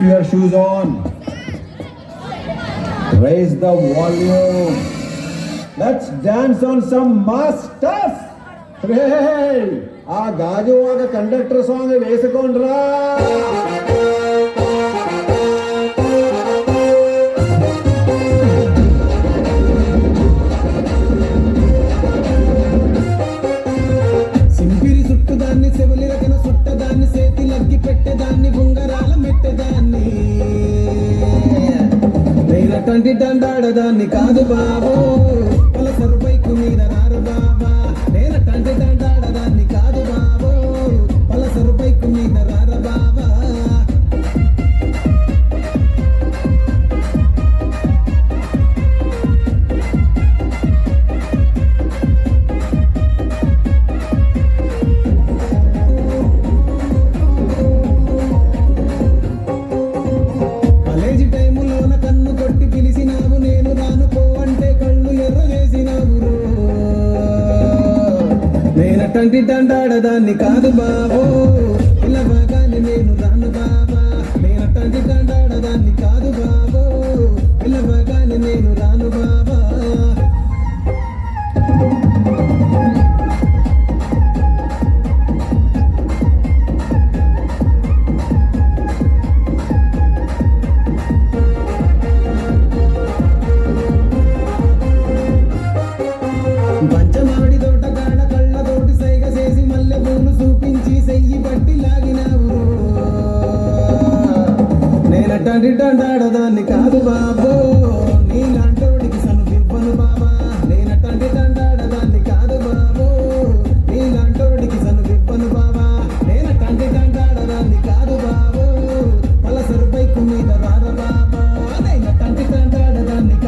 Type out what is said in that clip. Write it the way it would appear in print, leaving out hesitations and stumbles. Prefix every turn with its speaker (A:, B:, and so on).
A: Your shoes on. Raise the volume. Let's dance on some mass stuff. Hey, ఆ గాజు వాగ conductor song వేసుకోండ్రా.
B: సింపిరి సుట్టుదాన్ని చెవులి రకన సుట్టదాన్ని చేతి లగ్గి పెట్టేదాన్ని ఉంగరాల మెట్టేదాన్ని నేనటంటి దండాడదాన్ని కాదు బాబో పలసరు బైకు మీద రారు బాబా నేనటంటి దండాడదాన్ని కాదు బాబో పలసరు బైకు మీద రార బాబా నేనటంటి దండాడదాన్ని కాదు బాబో ఇలా బాగానే నేను రాను బాబా నేనటంటి దండాడదాన్ని కాదు బాబో ఇలా బాగానే నేను రాను బాబా పంచమాడి తోట కాడ కళ్ళతోటి సైగ చేసి మల్లె పూలు చూపించి సెయ్యి పట్టి లాగినావు నేనటంటి దండాడదాన్ని కాదు బాబో నీలాంటోడికి సనుపివ్వను బాబా నేనటంటి దండాడదాన్ని కాదు బాబో నీలాంటోడికి సనుపివ్వను బాబా నేనటంటి దండాడదాన్ని కాదు బాబో పలసరు బైకు మీద రార బాబా నేనటంటి దండాడదాన్ని